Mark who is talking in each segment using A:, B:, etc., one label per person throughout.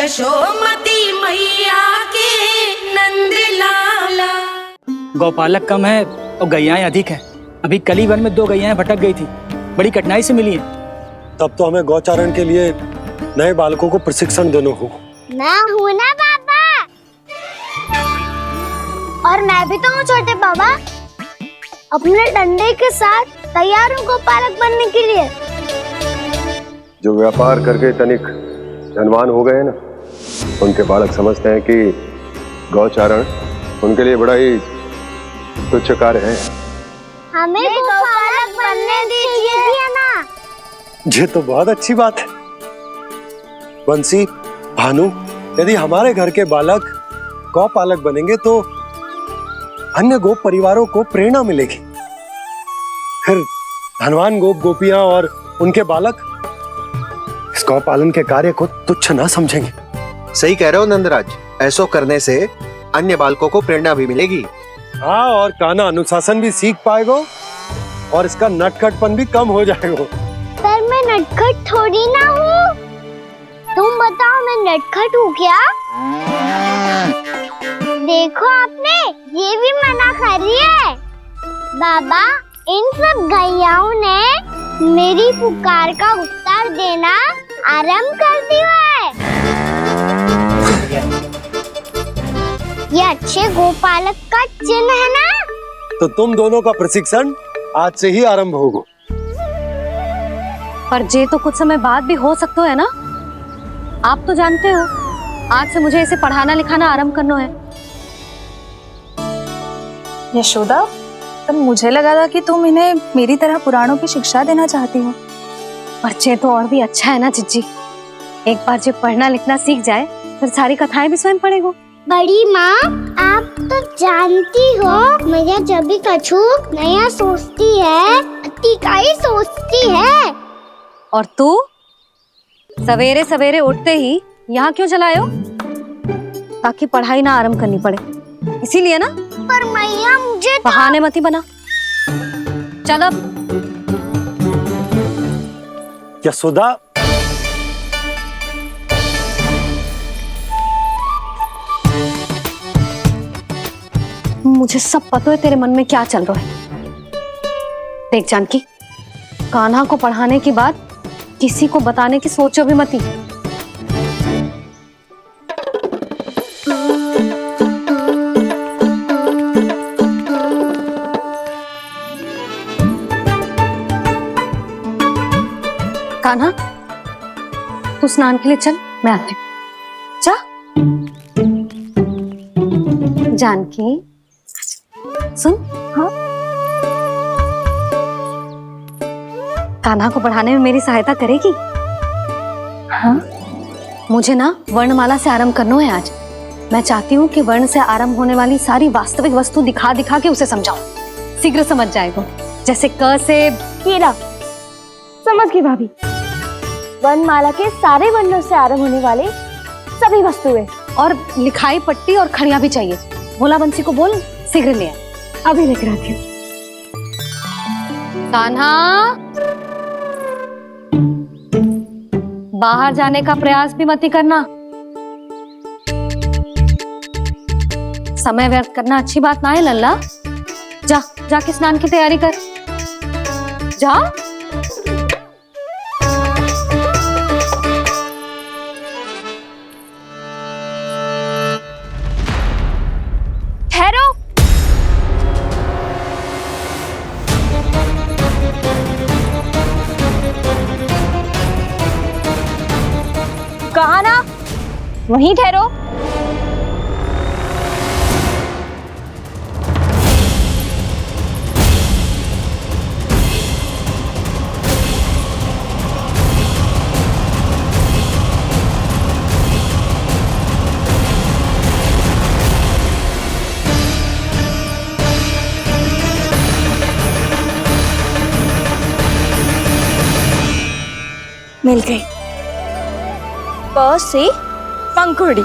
A: यशोमती मैया के नंद लाला।
B: गौपालक कम है और गैयाएं अधिक हैं। अभी कली वन में 2 गैयाएं भटक गई थी, बड़ी कठिनाई से मिली हैं।
C: तब तो हमें गौचारण के लिए नए बालकों को प्रशिक्षण देना होगा।
D: मैं हूँ ना पापा, और मैं भी तो हूँ छोटे बाबा। अपने डंडे के साथ तैयार हूँ गोपालक बनने के लिए।
E: जो व्यापार करके तनिक धनवान हो गए ना, उनके बालक समझते हैं कि गौचारण उनके लिए बड़ा ही तुच्छ कार्य है।
D: हमें गोपालक बनने दीजिए ना।
C: ये तो बहुत अच्छी बात है। बंसी, भानु, यदि हमारे घर के बालक गौपालक बनेंगे तो अन्य गोप परिवारों को प्रेरणा मिलेगी। फिर धनवान गोप गोपियां और उनके बालक इस गौ पालन के कार्य को तुच्छ ना समझेंगे।
F: सही कह रहे हो नंदराज, ऐसा करने से अन्य बालकों को प्रेरणा भी मिलेगी।
C: हाँ, और कान्हा अनुशासन भी सीख पाएगा और इसका नटखटपन भी कम हो जाएगा।
D: पर मैं नटखट थोड़ी ना हूँ। तुम बताओ, मैं नटखट हूँ क्या? देखो आपने ये भी मना कर रही है। बाबा, इन सब गैयाओं ने मेरी पुकार का उत्तर देना आरंभ कर दिया है। ये अच्छे गोपालक का चिन्ह है ना?
C: तो तुम दोनों का प्रशिक्षण आज से ही आरंभ होगा।
G: पर जे तो कुछ समय बाद भी हो सकता है ना। आप तो जानते हो, आज से मुझे इसे पढ़ाना लिखाना आरंभ करना है।
H: यशोदा, तब मुझे लगा था कि तुम इन्हें मेरी तरह पुराणों की शिक्षा देना चाहती हो।
G: पर जे तो और भी अच्छा है ना जिज्जी। एक बार जब पढ़ना लिखना सीख जाए फिर सारी कथाएं भी स्वयं पढ़ेगा।
D: बड़ी माँ, आप तो जानती हो मैया जब भी कछु नया सोचती है, अतिका ही सोचती है।
G: और तू सवेरे सवेरे उठते ही यहाँ क्यों चलाए हो? ताकि पढ़ाई ना आरंभ करनी पड़े, इसीलिए ना।
D: पर मैया मुझे
G: बहाने मती बना। चल अब।
C: यशोदा,
G: मुझे सब पता है तेरे मन में क्या चल रहा है। देख जानकी, कान्हा को पढ़ाने की बात किसी को बताने की सोचो भी मती। कान्हा, तू स्नान के लिए चल, मैं आती हूँ। जा। जानकी, सुन। हाँ, कान्हा को पढ़ाने में मेरी सहायता करेगी? हाँ, मुझे ना वर्णमाला से आरंभ करना है आज। मैं चाहती हूँ कि वर्ण से आरंभ होने वाली सारी वास्तविक वस्तु दिखा दिखा के उसे समझाऊं। शीघ्र समझ जाएगा। जैसे क से
D: कीड़ा। समझ गई भाभी। वर्णमाला के सारे वर्णों से आरंभ होने वाले सभी वस्तुएं,
G: और लिखाई पट्टी और खड़िया भी चाहिए। भोला बंसी को बोल शीघ्र ले आए।
D: अभी लेकर आती हूँ।
G: कान्हा, बाहर जाने का प्रयास भी मत करना। समय व्यर्थ करना अच्छी बात ना है लल्ला। जा, जाके स्नान की तैयारी कर। जा।
H: ठहरो। कहा ना, वहीं ठहरो। मिल गई। प से पंखुड़ी।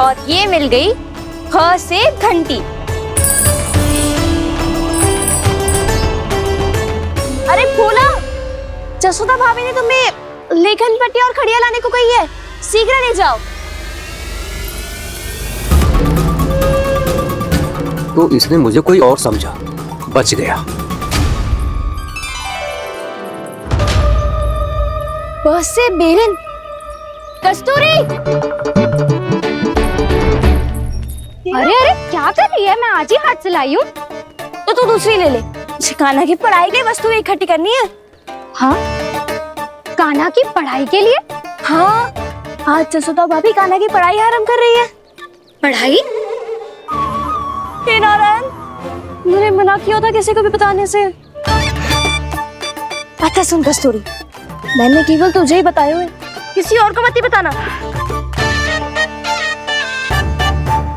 I: और ये मिल गई ख से घंटी। अरे फूला, जसोदा भाभी ने तुम्हें लेखन पट्टी और खड़िया लाने को कही है, शीघ्र ले जाओ।
J: तो इसने मुझे कोई और समझा, बच गया।
I: बस से बेरन। कस्तूरी, अरे अरे क्या कर रही है? मैं आज ही हाथ से लाई हूँ। तो तू दूसरी ले ले। कान्हा की पढ़ाई के लिए वस्तुएं इकट्ठी करनी है।
G: हाँ, कान्हा की पढ़ाई के लिए?
I: हाँ, आज जसोदा भाभी कान्हा की पढ़ाई आरंभ कर रही है।
G: पढ़ाई?
I: हे नारायण, मैंने मना किया था किसी को भी बताने से। अच्छा सुन कस्तूरी, मैंने केवल तुझे ही बताए हुए, किसी और को मत ही बताना।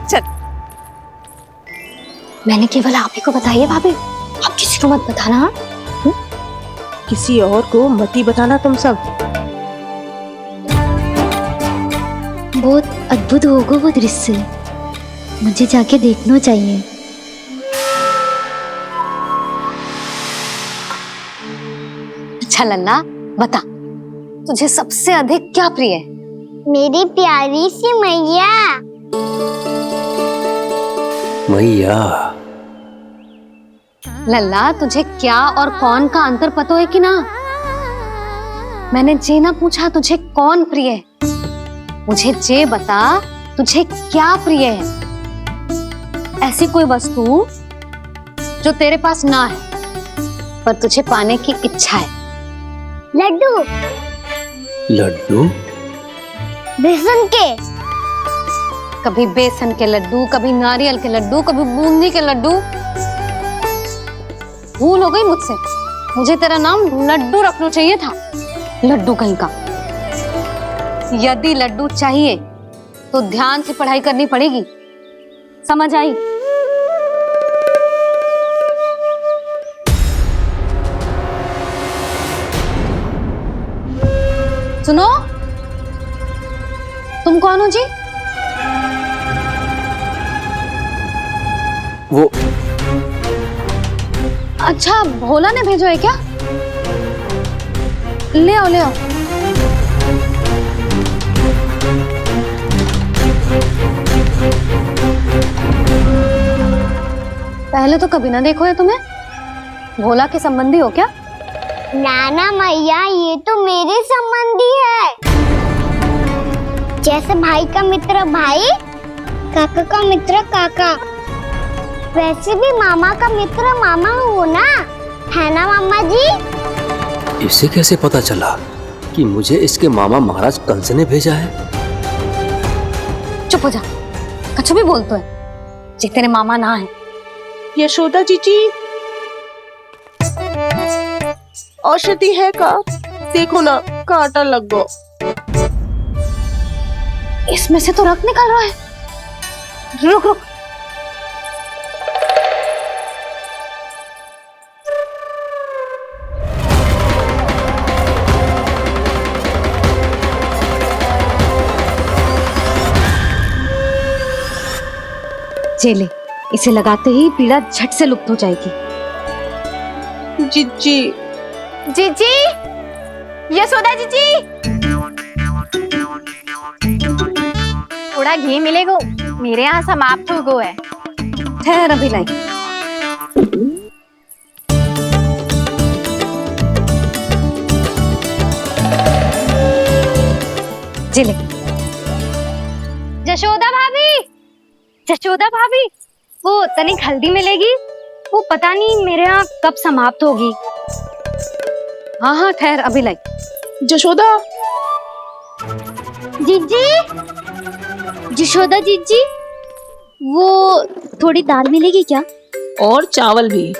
I: चल।
G: मैंने केवल आप ही को बताई है भाभी, आप किसी को मत बताना। हाँ?
A: किसी और को मत ही बताना तुम सब।
D: बहुत अद्भुत होगा वो दृश्य, मुझे जाके देखना चाहिए।
G: अच्छा लल्ला, बता तुझे सबसे अधिक क्या प्रिय है?
D: मेरी प्यारी सी मैया।
J: मैया।
G: लल्ला, तुझे क्या और कौन का अंतर पता है कि ना? मैंने जे ना पूछा तुझे कौन प्रिय है, मुझे जे बता तुझे क्या प्रिय है। ऐसी कोई वस्तु जो तेरे पास ना है पर तुझे पाने की इच्छा है।
D: लड्डू।
J: लड्डू?
D: बेसन के।
G: कभी बेसन के लड्डू, कभी नारियल के लड्डू, कभी बूंदी के लड्डू। भूल हो गई मुझसे, मुझे तेरा नाम लड्डू रखना चाहिए था। लड्डू कहीं का। यदि लड्डू चाहिए तो ध्यान से पढ़ाई करनी पड़ेगी, समझ आई? सुनो, तुम कौन हो जी?
J: वो
G: अच्छा, भोला ने भेजो है क्या? ले आओ ले आओ। पहले तो कभी ना देखो है तुम्हें। भोला के संबंधी हो क्या?
D: नाना मैया, ये तो मेरे संबंधी है। जैसे भाई का मित्र भाई, काका का मित्र काका, वैसे भी मामा का मित्र मामा हो ना, है ना मामा जी?
J: इसे कैसे पता चला कि मुझे इसके मामा महाराज कंस ने भेजा है?
G: चुप हो जा, कछु भी बोलते है जे तेरे मामा ना है।
A: यशोदा जीजी, औषधि है का? देखो ना, कांटा लग गो।
G: इसमें से तो रक्त निकल रहा है। रुक रुक। चले, इसे लगाते ही पीड़ा झट से लुप्त हो जाएगी।
A: जीजी,
I: जीजी, यशोदा जीजी, थोड़ा घी मिलेगा, मेरे यहाँ समाप्त हो गो है।
G: ठहर अभी लाई। जिले।
I: जशोदा भाभी, जशोदा भाभी, वो तनिक हल्दी मिलेगी? वो पता नहीं मेरे यहाँ कब समाप्त होगी।
G: हाँ हाँ ठहर अभी लाई।
A: जशोदा।
D: जीजी, जशोदा जीजी, वो थोड़ी दाल मिलेगी क्या?
A: और चावल भी।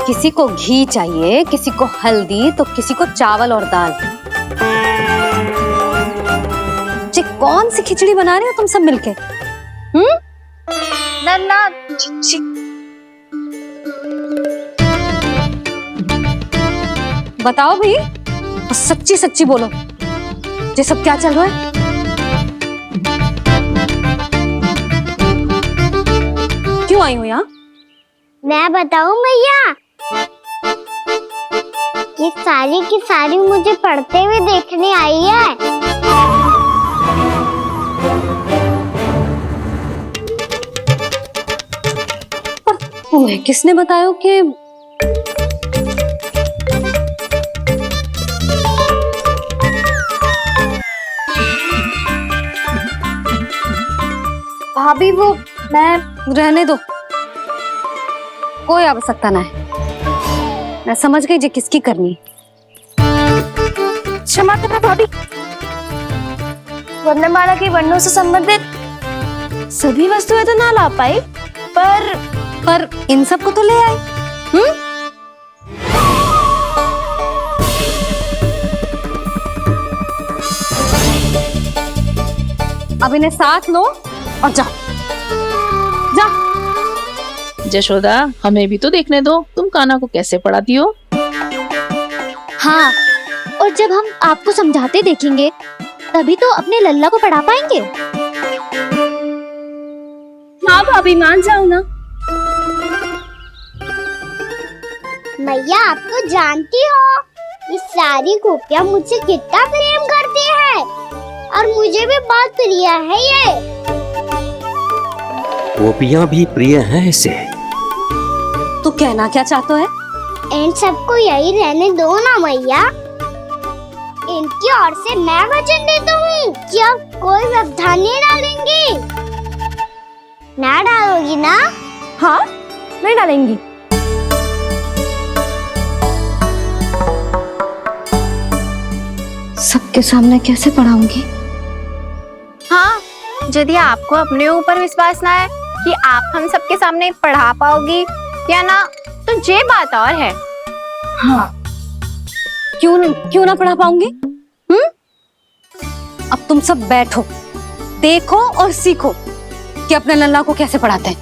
G: किसी को घी चाहिए, किसी को हल्दी, तो किसी को चावल और दाल। जी कौन सी खिचड़ी बना रहे हो तुम सब मिलके?
I: नन्ना,
G: बताओ भाई, और सच्ची सच्ची बोलो, ये सब क्या चल रहा है? क्यों आई हो यहाँ?
D: मैं बताऊं भैया, ये सारी की सारी मुझे पढ़ते हुए देखने आई है।
G: पर तुम्हें किसने बताया कि भाभी वो मैं रहने दो, कोई आवश्यकता ना है। मैं समझ गई जे किसकी करनी है।
I: क्षमा करना भाभी, वर्णमाला के वर्णों से संबंधित सभी वस्तुएं तो ना ला पाई, पर
G: इन सब को तो ले आई। अब इन्हें साथ लो और जाओ। जा।
K: यशोदा, हमें भी तो देखने दो तुम कान्हा को कैसे पढ़ाती हो।
I: हाँ, और जब हम आपको समझाते देखेंगे तभी तो अपने लल्ला को पढ़ा पाएंगे। हाँ भाभी, मान जाओ ना।
D: मैया, आप तो जानती हो ये सारी गोपियां मुझसे कितना प्रेम करती है, और मुझे भी बहुत प्रिय है ये।
J: गोपियां भी प्रिय हैं इसे।
G: तू कहना क्या चाहता है?
D: इन सबको यही रहने दो ना मैया। इनकी ओर से मैं वचन देता हूँ कि अब कोई व्यवधान नहीं डालेंगी। ना डालोगी ना?
I: हाँ, मैं डालेंगी।
G: सबके सामने कैसे पढ़ाऊंगी?
H: हाँ, यदि आपको अपने ऊपर विश्वास ना है कि आप हम सबके सामने पढ़ा पाओगी या ना, तो ये बात और है।
G: हाँ, क्यों ना पढ़ा पाऊंगी? अब तुम सब बैठो, देखो और सीखो कि अपने लल्ला को कैसे पढ़ाते हैं।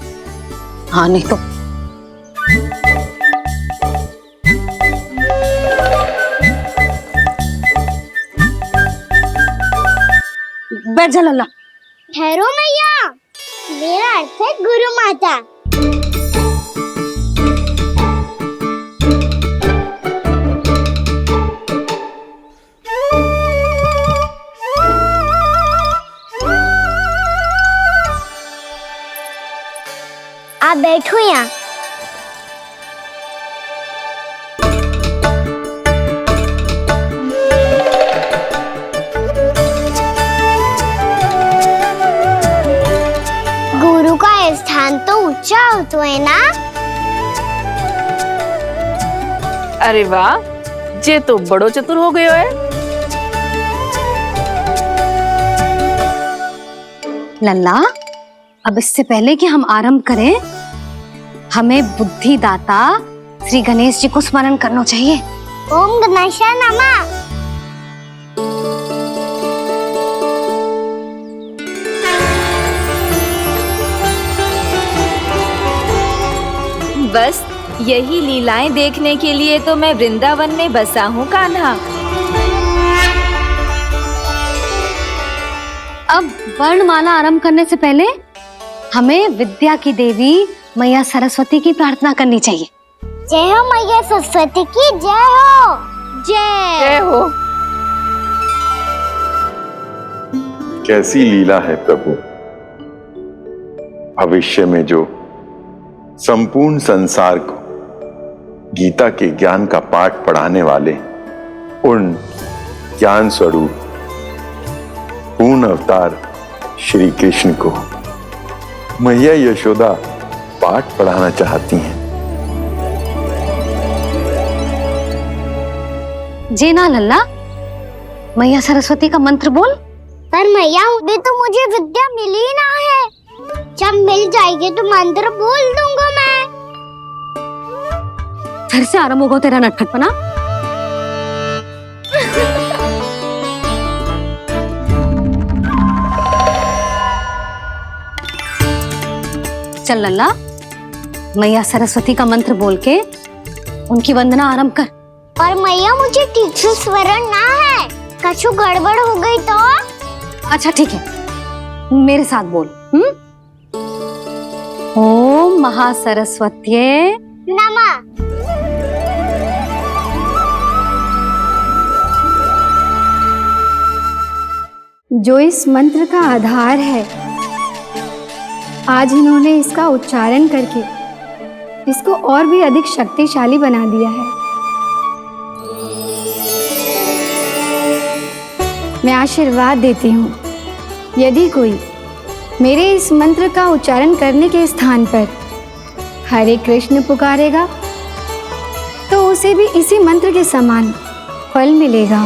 G: हाँ, नहीं तो बैठ जा लल्ला।
D: ठहरो मैया, मेरा अर्थ है गुरु माता। आप बैठो यहाँ। गुरु का स्थान तो ऊंचा होता है ना?
K: अरे वाह, जे तो बड़ो चतुर हो गयो है।
G: लल्ला, अब इससे पहले कि हम आरंभ करें, हमें बुद्धिदाता श्री गणेश जी को स्मरण करना चाहिए।
D: ओम गणेशाय नमः।
H: बस यही लीलाएं देखने के लिए तो मैं वृंदावन में बसा हूँ कान्हा।
G: अब वर्णमाला आरंभ करने से पहले हमें विद्या की देवी मैया सरस्वती की प्रार्थना करनी चाहिए।
D: जय हो मैया सरस्वती की जय हो।
K: जय हो।
L: कैसी लीला है प्रभु, भविष्य में जो संपूर्ण संसार को गीता के ज्ञान का पाठ पढ़ाने वाले उन ज्ञान स्वरूप पूर्ण अवतार श्री कृष्ण को मैया यशोदा पाठ पढ़ाना चाहती हैं।
G: जी ना लल्ला, मैया सरस्वती का मंत्र बोल।
D: पर मैया, अभी तो मुझे विद्या मिली ना है। जब मिल जाएगी तो मंत्र बोल दूंगा मैं।
G: फिर से आरंभ होगा तेरा नटखटपना। चल लल्ला, मैया सरस्वती का मंत्र बोल के उनकी वंदना आरंभ कर।
D: और मैया मुझे ठीक से स्मरण ना है, कछु गड़बड़ हो गई तो?
G: अच्छा ठीक है, मेरे साथ बोल। ओम महासरस्वत्ये
D: नमः।
M: जो इस मंत्र का आधार है, आज इन्होंने इसका उच्चारण करके इसको और भी अधिक शक्तिशाली बना दिया है। मैं आशीर्वाद देती हूँ, यदि कोई मेरे इस मंत्र का उच्चारण करने के स्थान पर हरे कृष्ण पुकारेगा तो उसे भी इसी मंत्र के समान फल मिलेगा।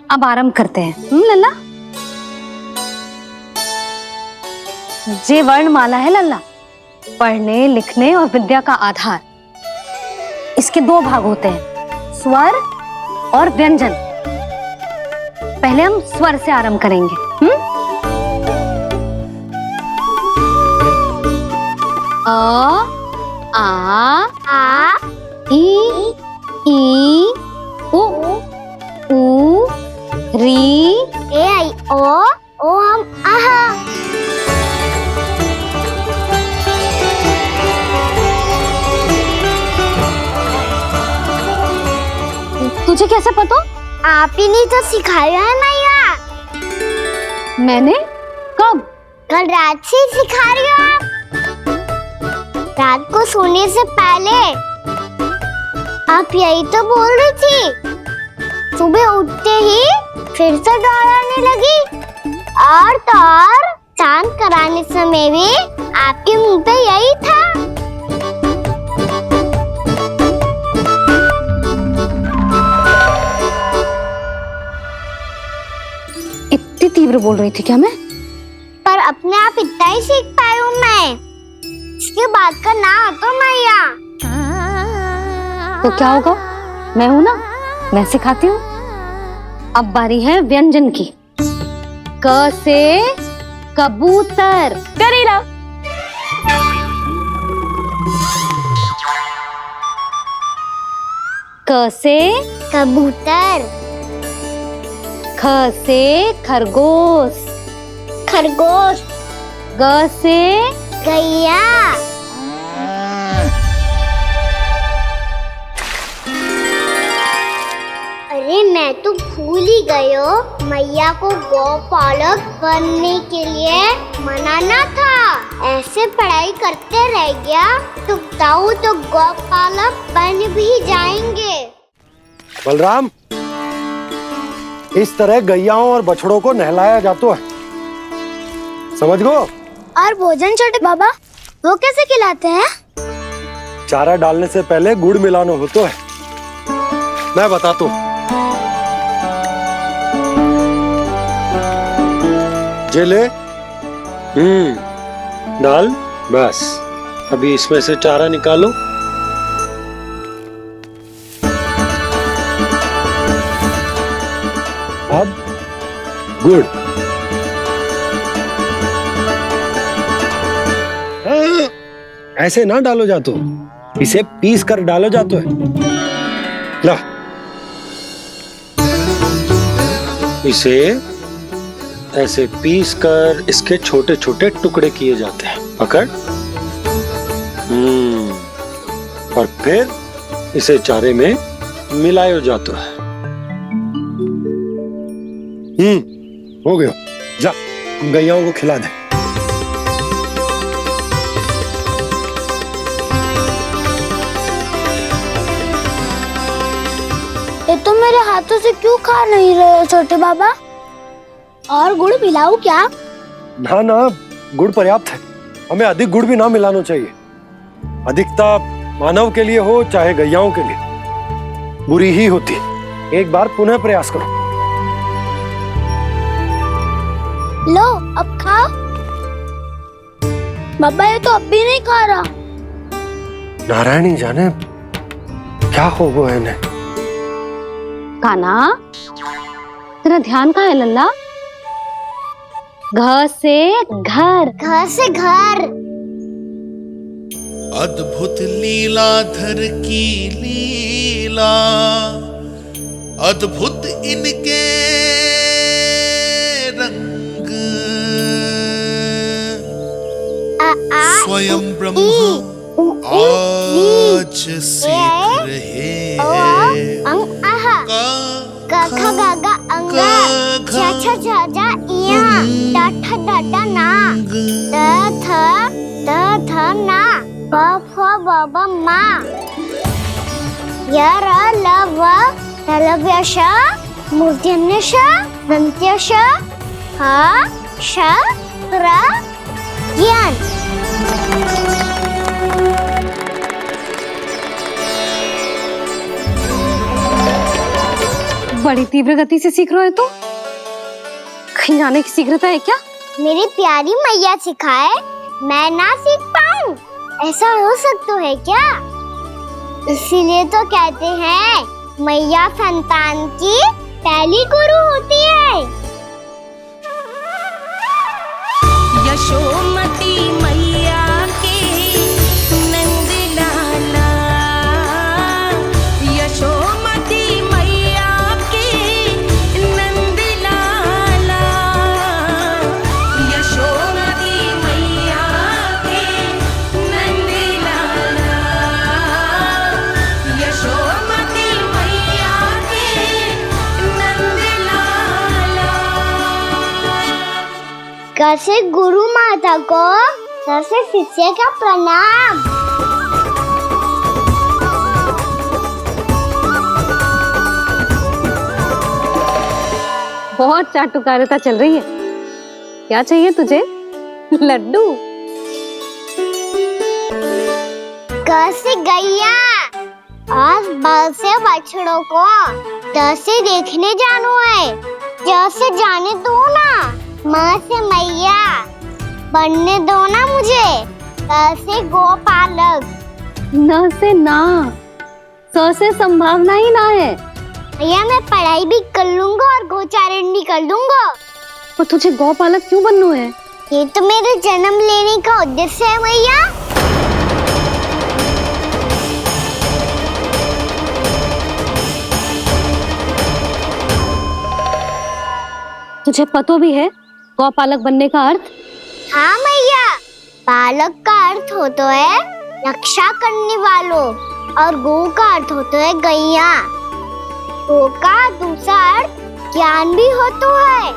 G: अब आरंभ करते हैं। लल्ला, जे वर्णमाला है लल्ला, पढ़ने लिखने और विद्या का आधार। इसके दो भाग होते हैं, स्वर और व्यंजन। पहले हम स्वर से आरंभ करेंगे। अ, आ, ई, उ, री,
D: ए आई ओ हम आहा।
G: तुझे कैसे पता?
D: आप ही ने तो सिखाया है मैया।
G: मैंने? कब?
D: कल रात से सिखा रही हो आप। रात को सोने से पहले आप यही तो बोल रही थी। सुबह उठते ही फिर से दोहराने लगी, और तो और चांद कराने समय भी आपके मुंह पे यही था।
G: इतनी तीव्र बोल रही थी क्या मैं?
D: पर अपने आप इतना ही सीख पाई हूँ मैं। इसके बाद का ना तो मैया।
G: तो क्या होगा? मैं हूं ना, मैं सिखाती हूँ। अब बारी है व्यंजन की। क से कबूतर।
I: करेला।
G: क से
D: कबूतर।
G: ख से खरगोश।
D: खरगोश।
G: ग से
D: गैया। अरे मैं तो भूल ही गई हूँ, मैया को गौपालक बनने के लिए मनाना था। ऐसे पढ़ाई करते रह गया तो ताऊ तो गौपालक बन भी जाएंगे।
C: बलराम, इस तरह गैयाओं और बछड़ों को नहलाया जाता है, समझ गो?
D: और भोजन छोटे बाबा, वो कैसे खिलाते हैं?
C: चारा डालने से पहले गुड़ मिलाना होता है, मैं बताता हूँ। जे ले, डाल, बस। अभी इसमें से चारा निकालो। अब गुड़। ऐसे ना डालो जातो, इसे पीस कर डालो जातो है। ला, इसे ऐसे पीस कर इसके छोटे छोटे टुकड़े किए जाते हैं। पकड़। और फिर इसे चारे में मिलाया जाता है। हो गया, जा गैयाओं को खिला दे।
D: ये तो मेरे हाथों से क्यों खा नहीं रहे हो छोटे बाबा? और गुड़ मिलाऊं क्या?
C: ना ना, गुड़ पर्याप्त है। हमें अधिक गुड़ भी ना मिलाना चाहिए। अधिकता मानव के लिए हो चाहे गैयाओं के लिए बुरी ही होती। एक बार पुनः प्रयास करो।
D: लो, अब खाओ। बाबा ये तो अब भी नहीं खा रहा।
C: नारायणी जाने क्या हो गया इन्हें।
G: कान्हा, तेरा ध्यान कहाँ है लल्ला? घ से घर।
D: घर से घर।
N: अद्भुत लीलाधर की लीला, अद्भुत इनके रंग, स्वयं ब्रह्म आज सीख रहे हैं।
D: क ख ग घ अंग, छ छ छ ज इया, ट ठ ड ड ना, द थ ना, ब फ ब ब मा, य र ल व तलव्य श, मूर्धन्य श, दन्त्य श, ह श र ज्ञान।
G: बड़ी तीव्र गति से सीख रहे हो तो कहीं जाने की शीघ्रता है क्या?
D: मेरी प्यारी मैया सिखाए, मैं ना सीख पाऊं, ऐसा हो सकता है क्या? इसीलिए तो कहते हैं मैया संतान की पहली गुरु होती है।
O: यशोमती मैया के नंद लाला, यशोमती मैया के नंद लाला, यशोमती मैया के नंद लाला, यशोमती मैया के नंद लाला।
D: कैसे गुरु माता को, कैसे शिष्य का प्रणाम।
G: बहुत चाटुकारिता चल रही है। क्या चाहिए तुझे? लड्डू?
D: कैसे गैया आज बल से बछड़ों को कैसे देखने जानो है, जैसे जाने दो ना, माँ से मैया बनने दो ना मुझे, कैसे गोपालक।
G: न से ना, स से संभावना ही ना है।
D: भैया मैं पढ़ाई भी कर लूंगा और गोचारण भी कर दूंगा।
G: तो तुझे गौपालक क्यों बनना है?
D: ये तो मेरे जन्म लेने का उद्देश्य है भैया।
G: तुझे पता भी है गौपालक बनने का अर्थ?
D: हाँ मैया, पालक का अर्थ होता है रक्षा करने वालों, और गो का अर्थ होता है गैया। गो का दूसरा अर्थ ज्ञान भी होता है,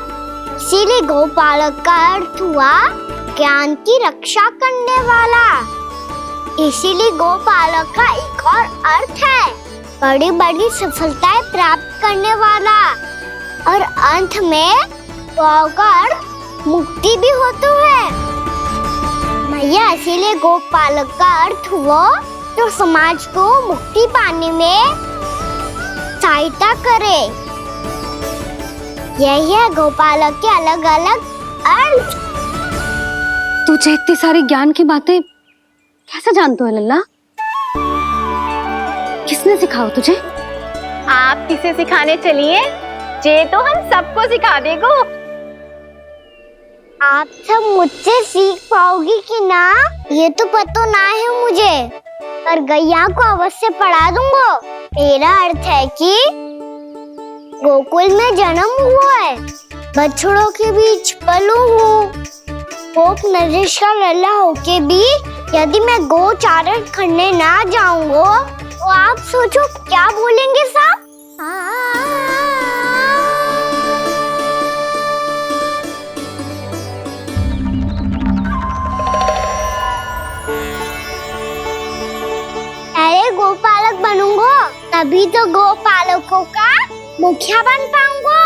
D: इसीलिए गोपालक का अर्थ हुआ ज्ञान की रक्षा करने वाला। इसीलिए गोपालक का एक और अर्थ है बड़ी बड़ी सफलताएं प्राप्त करने वाला, और अंत में गौ का अर्थ मुक्ति भी होता है। मैया इसीलिए गोपालक का अर्थ हुआ जो समाज को मुक्ति पाने में सहायता करे। यही है गोपालक के अलग अलग अर्थ।
G: तुझे इतनी सारी ज्ञान की बातें कैसे जानते हो लल्ला? किसने सिखाओ तुझे?
H: आप किसे सिखाने चलिए, जे तो हम सबको सिखा देगो।
D: आप सब मुझसे सीख पाओगी कि ना ये तो पता ना है मुझे, पर गैया को अवश्य पढ़ा दूंगा। मेरा अर्थ है कि गोकुल में जन्म हुआ है, बछड़ों के बीच पलू हूँ, गोप नरेश का लल्ला होके भी यदि मैं गोचारण करने ना जाऊंगा तो आप सोचो क्या बोलेंगे साहब? अरे गोपालक बनूंगा तभी तो गोपालकों का मुखिया बन पाऊंगा,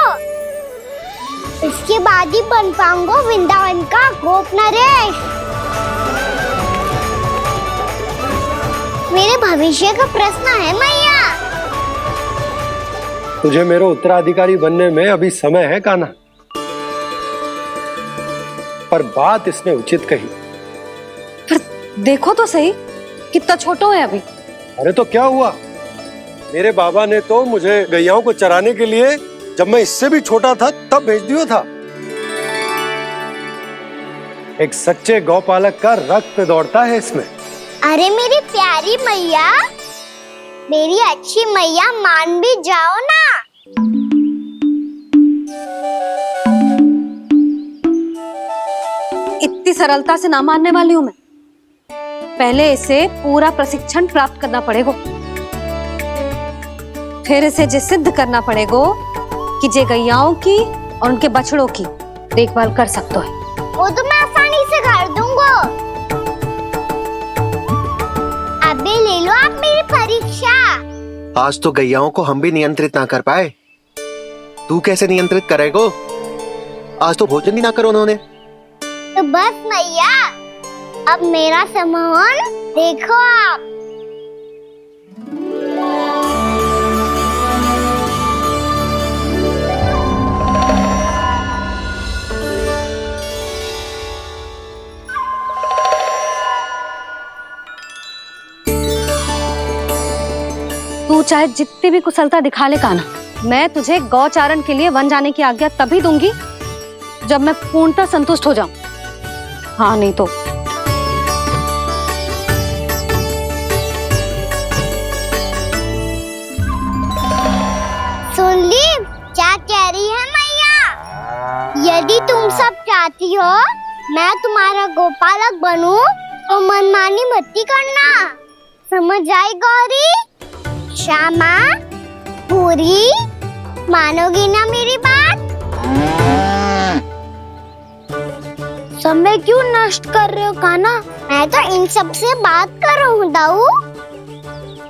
D: इसके बाद ही बन पाऊंगा वृंदावन का गोप नरेश। मेरे भविष्य का प्रश्न है मैया।
C: तुझे मेरा उत्तराधिकारी बनने में अभी समय है कान्हा, पर बात इसने उचित कही।
G: पर देखो तो सही कितना छोटा है अभी।
C: अरे तो क्या हुआ, मेरे बाबा ने तो मुझे गैयाओं को चराने के लिए जब मैं इससे भी छोटा था तब भेज दिया था। एक सच्चे गौपालक का रक्त दौड़ता है इसमें।
D: अरे मेरी प्यारी मैया, मेरी अच्छी मैया, मान भी जाओ ना।
G: इतनी सरलता से ना मानने वाली हूं मैं। पहले इसे पूरा प्रशिक्षण प्राप्त करना पड़ेगा, फिर इसे जे सिद्ध करना पड़ेगा कि जे गैयाओं की और उनके बछड़ों की देखभाल कर सकते है।
D: वो तो मैं आसानी से कर दूंगा। अबे ले लो आप मेरी परीक्षा।
F: आज तो गैयाओं को हम भी नियंत्रित ना कर पाए, तू कैसे नियंत्रित करेगो? आज तो भोजन ही ना करो उन्होंने।
D: तो बस मैया, अब मेरा सम्मान देखो आप।
G: तू चाहे जितनी भी कुशलता दिखा ले कान्हा, मैं तुझे गौचारण के लिए वन जाने की आज्ञा तभी दूंगी जब मैं पूर्णतः संतुष्ट हो जाऊं। हाँ नहीं तो
D: सुन ली क्या कह रही है मैया? यदि तुम सब चाहती हो मैं तुम्हारा गोपालक बनूं तो मनमानी मत करना, समझ आई गौरी? श्यामा, पूरी, मानोगी ना मेरी बात? समय क्यों नष्ट कर रहे हो कान्हा? मैं तो इन सब से बात कर रहा हूँ दाऊ,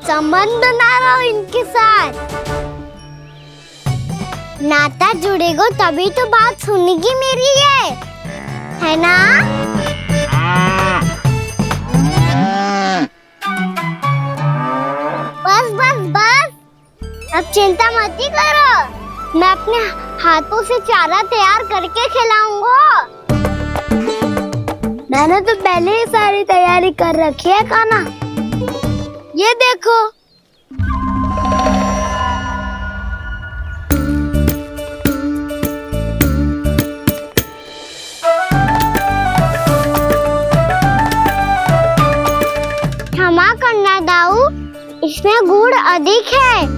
D: संबंध बना रहा हूँ इनके साथ। नाता जुड़ेगा तभी तो बात सुनेगी मेरी है ना? बस बस बस, अब चिंता मत ही करो, मैं अपने हाथों से चारा तैयार करके खिलाऊंगा। मैंने तो पहले ही सारी तैयारी कर रखी है कान्हा, ये देखो। क्षमा करना दाऊ, इसमें गुड़ अधिक है।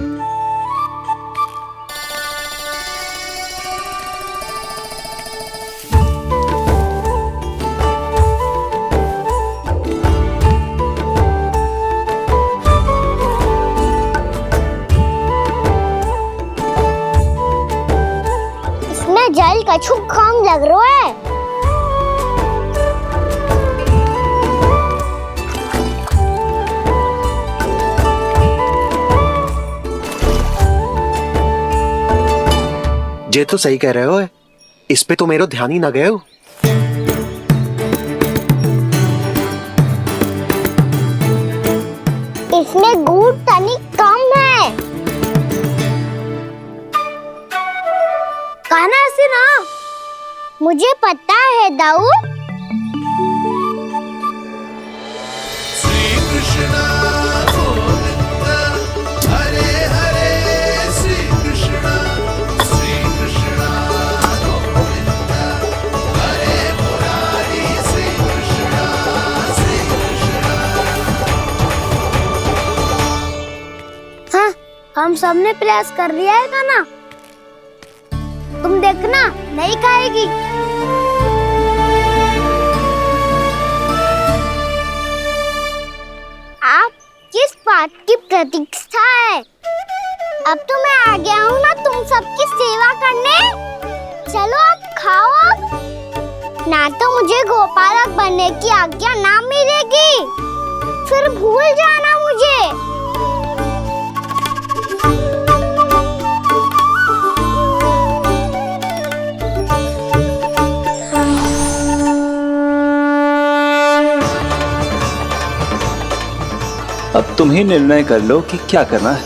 D: इसमें जल कछु कम लग रहा है।
F: जे तो सही कह रहे हो, इस पे तो मेरो ध्यान ही ना गए हो।
D: इसमें गुड़ तनिक कम है। कान्हा ऐसे ना, मुझे पता है दाऊ।
N: श्री कृष्ण गोविंद हरे हरे, श्री कृष्ण गोविंद हरे मुरारी, श्री कृष्ण
D: हाँ, हम सबने प्रयास कर लिया है कान्हा, तुम देखना नहीं खाएगी। आप किस बात की प्रतीक्षा है? अब तो मैं आ गया हूँ ना तुम सबकी सेवा करने। चलो आप खाओ अब। ना तो मुझे गोपालक बनने की आज्ञा ना मिलेगी, फिर भूल जाना मुझे।
J: अब तुम ही निर्णय कर लो कि क्या करना है।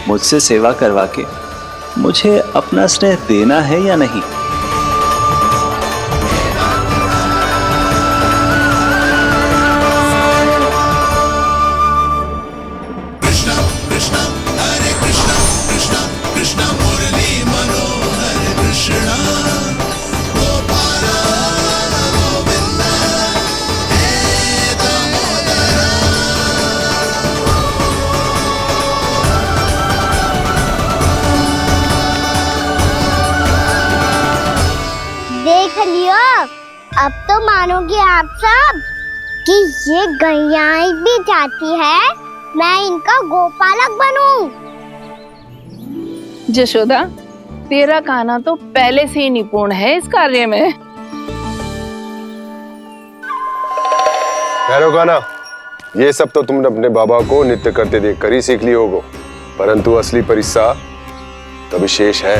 J: मुझसे सेवा करवा के मुझे अपना स्नेह देना है या नहीं।
N: कृष्ण कृष्ण हरे कृष्ण कृष्ण कृष्ण मुरली मनोहर कृष्ण गोपाल गोविंद हे दामोदर
D: देख लियो, अब तो मानोगे आप सब कि ये गैयाएं भी चाहती है मैं इनका गोपालक बनूं।
K: जशोदा, तेरा कान्हा तो पहले से ही निपुण है इस कार्य में।
E: ठहरो कान्हा, ये सब तो तुमने अपने बाबा को नृत्य करते देख कर ही सीख ली होगो, परंतु असली परिश्रा तो विशेष है।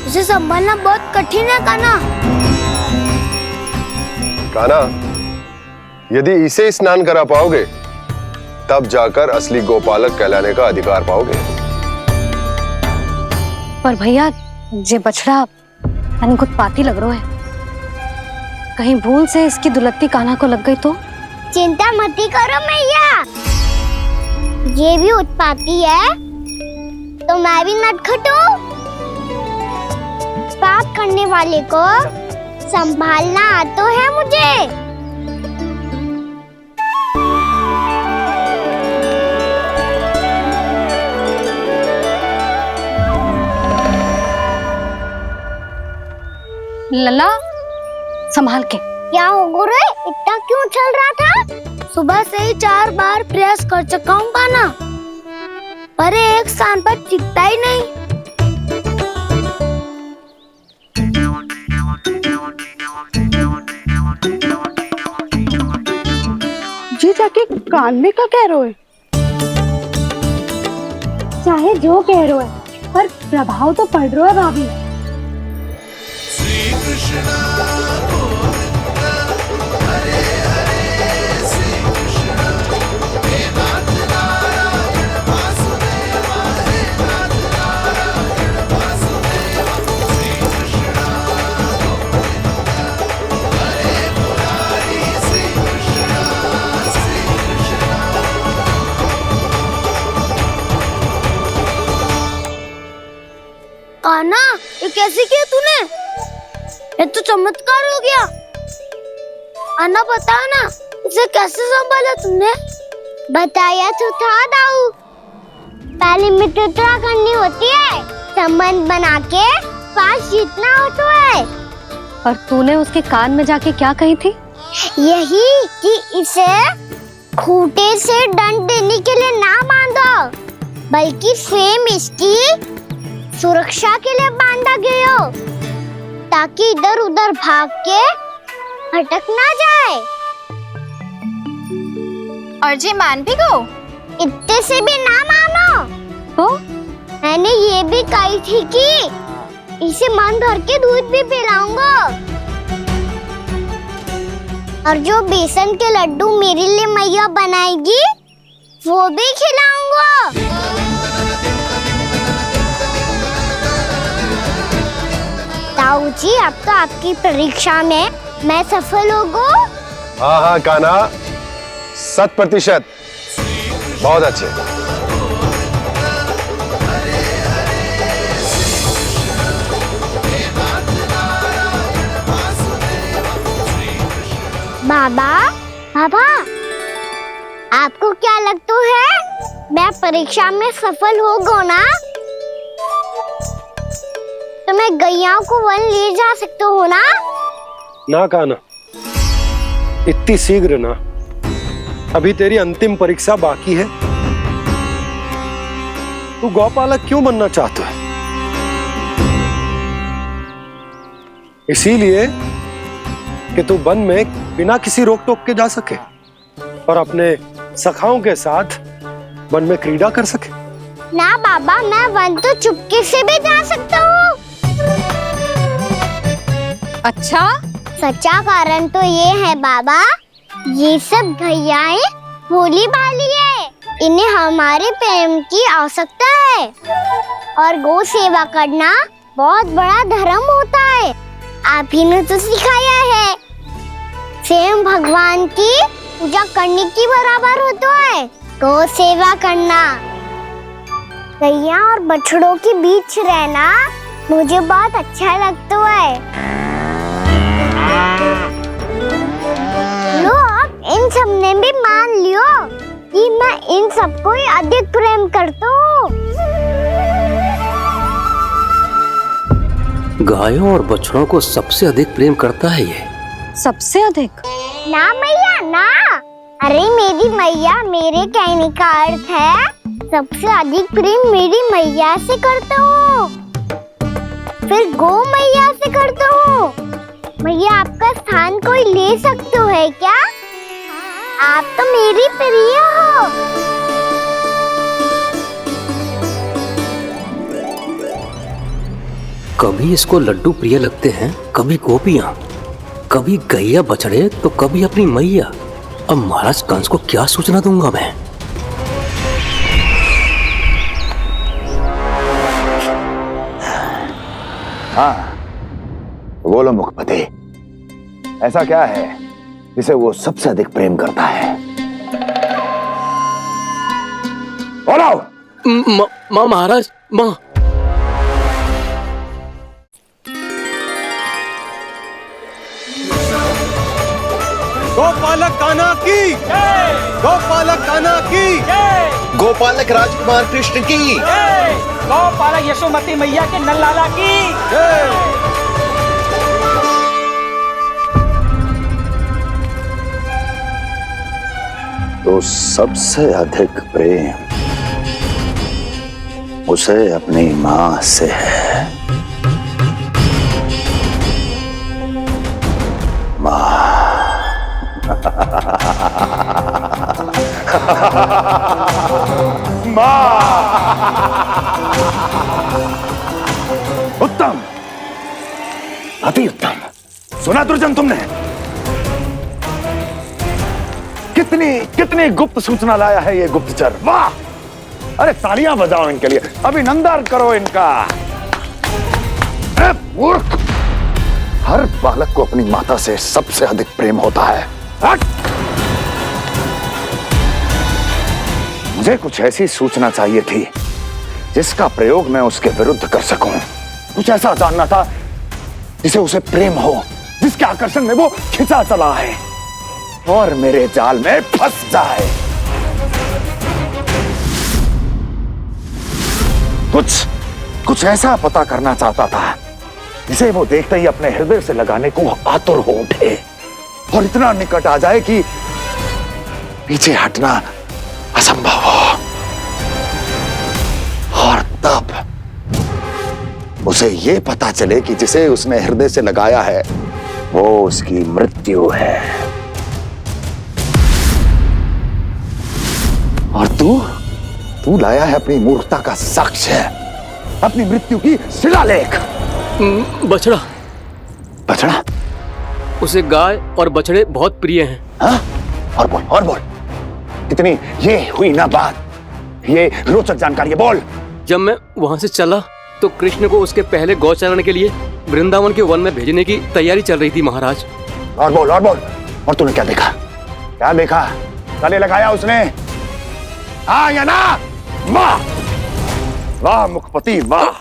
D: इसे संभालना बहुत कठिन है कान्हा।
E: कान्हा, यदि इसे स्नान करा पाओगे तब जाकर असली गोपालक कहलाने का अधिकार पाओगे।
G: पर भैया ये बछड़ा यानी उत्पाती लग रहा है, कहीं भूल से इसकी दुलत्ती कान्हा को लग गई तो?
D: चिंता मत करो मैया, ये भी उत्पाती है तो मैं भी नटखट हूँ। पाप करने वाले को संभालना आता है मुझे।
G: लला संभाल के।
D: क्या हो गुरु, इतना क्यों चल रहा था? सुबह से ही 4 बार प्रयास कर चुका हूँ कान्हा, पर एक स्थान पर टिकता ही नहीं।
A: जी जाके कान में का कह रहे हो?
M: चाहे जो कह रहे हो पर प्रभाव तो पड़ रहा है भाभी।
N: श्री कृष्ण गोविंद हरे हरे, श्री कृष्ण हे नाथ नारायण वासुदेवा, हे नाथ नारायण वासुदेवा, श्री कृष्ण गोविंद हरे मुरारी, श्री कृष्ण श्री कृष्ण।
D: कान्हा, ये कैसे किया तूने? ये तो चमत्कार हो गया। अन्ना बताओ ना, इसे कैसे संभाला तुमने? बताया तो था दाऊ, पहले मित्रता करनी होती है, संबंध बना के पास जीतना होता है।
G: पर तूने उसके कान में जाके क्या कही थी?
D: यही कि इसे खूंटे से दंड देने के लिए ना बांधो, बल्कि स्वयं इसकी सुरक्षा के लिए बांधा गया हो, ताकि इधर उधर भाग के भटक ना जाए।
H: और जी मान भी गो?
D: इतने से भी ना मानो
G: तो?
D: मैंने ये भी कही थी कि इसे मन भर के दूध भी पिलाऊंगा, और जो बेसन के लड्डू मेरे लिए मैया बनाएगी वो भी खिलाऊंगा। ताऊ जी, अब तो आपकी परीक्षा में मैं सफल होगा।
E: हाँ हाँ कान्हा, 100%। बहुत अच्छे।
D: बाबा, बाबा, आपको क्या लगता है मैं परीक्षा में सफल होगा ना? तो मैं गैयाओं को वन ले जा सकता हूँ ना?
C: ना कान्हा, इतनी शीघ्र ना, अभी तेरी अंतिम परीक्षा बाकी है। तू गौपालक क्यों बनना चाहता है? इसीलिए कि तू वन में बिना किसी रोक टोक के जा सके और अपने सखाओं के साथ वन में क्रीड़ा कर सके।
D: ना बाबा, मैं वन तो चुपके से भी जा सकता हूँ।
G: अच्छा?
D: सच्चा कारण तो ये है बाबा, ये सब गैयाएं भोली भाली है, इन्हें हमारे प्रेम की आवश्यकता है, और गौ सेवा करना बहुत बड़ा धर्म होता है। आप ही ने तो सिखाया है, स्वयं भगवान की पूजा करने की बराबर होता है गौ सेवा करना। गैया और बछड़ों के बीच रहना मुझे बहुत अच्छा लगता है। लो, अब इन सब ने भी मान लियो कि मैं इन सबको ही अधिक प्रेम करता हूँ।
P: गायों और बछड़ों को सबसे अधिक प्रेम करता है ये।
G: सबसे अधिक?
D: ना मैया ना, अरे मेरी मैया, मेरे कहने का अर्थ है सबसे अधिक प्रेम मेरी मैया से करता हूँ, फिर गौ मैया से करता हूँ। मैया आपका स्थान कोई ले सकते हो है क्या? आप तो मेरी प्रिय हो।
P: कभी इसको लड्डू प्रिय लगते हैं, कभी गोपियां, कभी गैया बछड़े, तो कभी अपनी मैया। अब महाराज कंस को क्या सूचना दूंगा मैं?
L: हाँ, बोलो मुखपति, ऐसा क्या है जिसे वो सबसे अधिक प्रेम करता है? बोलो।
P: माँ महाराज, माँ।
C: गोपालक कान्हा की जय, गोपालक कान्हा की जय,
F: गोपालक राजकुमार कृष्ण की
B: जय, गोपालक यशोमती मैया के नललाला की जय।
L: तो सबसे अधिक प्रेम उसे अपनी मां से है। मां। उत्तम, अति उत्तम। सुना दुर्जन तुमने? कितनी कितनी गुप्त सूचना लाया है ये गुप्तचर। वाह! अरे तालियां बजाओ इनके लिए, अभिनंदन करो इनका। मूर्ख! हर बालक को अपनी माता से सबसे अधिक प्रेम होता है। मुझे कुछ ऐसी सूचना चाहिए थी जिसका प्रयोग मैं उसके विरुद्ध कर सकूं। कुछ ऐसा जानना था जिसे उसे प्रेम हो, जिसके आकर्षण में वो खिंचा चला है और मेरे जाल में फंस जाए। कुछ ऐसा पता करना चाहता था जिसे वो देखते ही अपने हृदय से लगाने को आतुर हो उठे और इतना निकट आ जाए कि पीछे हटना असंभव हो। और तब उसे ये पता चले कि जिसे उसने हृदय से लगाया है वो उसकी मृत्यु है। और तू लाया है अपनी मूर्खता का साक्ष्य, अपनी मृत्यु की शिलालेख।
P: बछड़ा।
L: बछड़ा?
P: उसे गाय और बछड़े बहुत प्रिय हैं।
L: हाँ? और बोल। कितनी ये हुई ना बात, ये रोचक जानकारी है, बोल।
P: जब मैं वहां से चला तो कृष्ण को उसके पहले गौचारण के लिए वृंदावन के वन में भेजने की तैयारी चल रही थी महाराज।
L: और बोल। और तूने क्या देखा? गले लगाया उसने? हाँ या ना? वाह मुखपति वाह,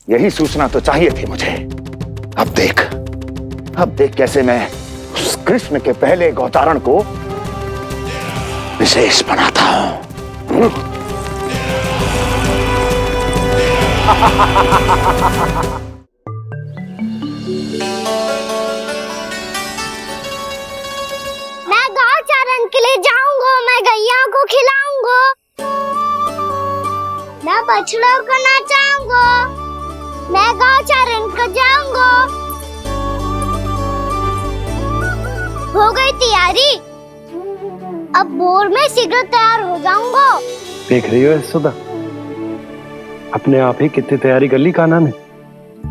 L: यही सूचना तो चाहिए थी मुझे। अब देख कैसे मैं उस कृष्ण के पहले गौचारण को विशेष बनाता हूं।
D: मैं गौचारण के लिए जाऊंगा, मैं गैया को खिलाऊंगा, मैं बछड़ों को नचाऊंगा, मैं गौचारण को जाऊंगा। हो गई तैयारी, अब भोर में शीघ्र तैयार हो जाऊंगा।
C: देख रही हो यशोदा, अपने आप ही कितनी तैयारी कर ली कान्हा ने।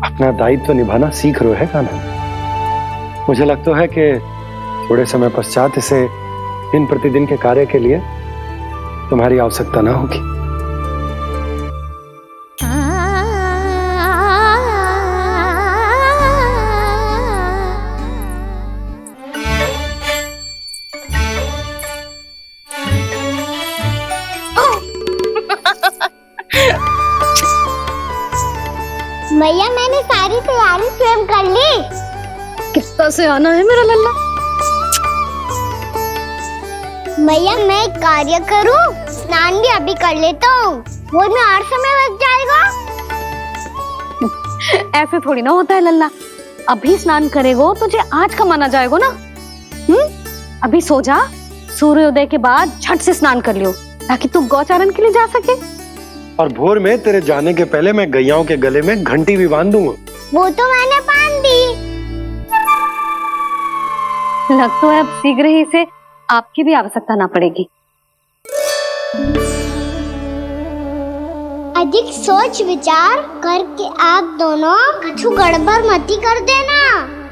C: अपना दायित्व निभाना सीख रहे है कान्हा। मुझे लगता है कि थोड़े समय पश्चात इसे दिन प्रतिदिन के कार्य के लिए तुम्हारी आवश्यकता ना होगी।
D: भैया मैंने सारी तैयारी स्वयं कर ली।
G: कितना से आना है मेरा लल्ला।
D: भैया मैं एक कार्य करूं, स्नान भी अभी कर लेता हूँ, वो में और समय लग जाएगा।
G: ऐसे थोड़ी ना होता है लल्ला, अभी स्नान करेगो तुझे आज कमाना जाएगो ना। अभी सो जा, सूर्योदय के बाद झट से स्नान कर लियो ताकि तू गौचारण के लिए जा सके।
C: और भोर में तेरे जाने के पहले मैं गैयाओं के गले में घंटी भी बांध दूंगा।
D: वो तो मैंने बांध दी।
G: लग तो है अब शीघ्र ही से आपकी भी आवश्यकता ना पड़ेगी।
D: अधिक सोच विचार करके आप दोनों कछु गड़बड़ मती कर देना।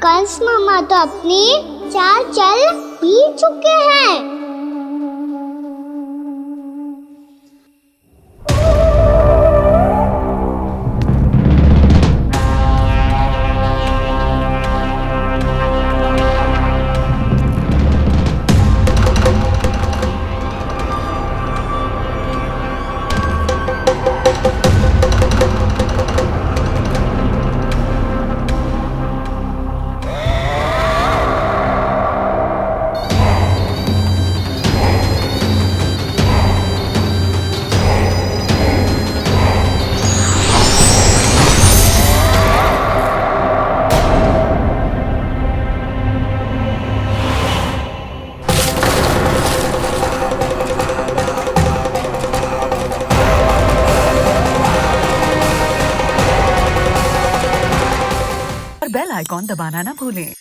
D: कंस मामा तो अपनी चाल चल ही चुके हैं।
Q: बेल आइकॉन दबाना ना भूलें।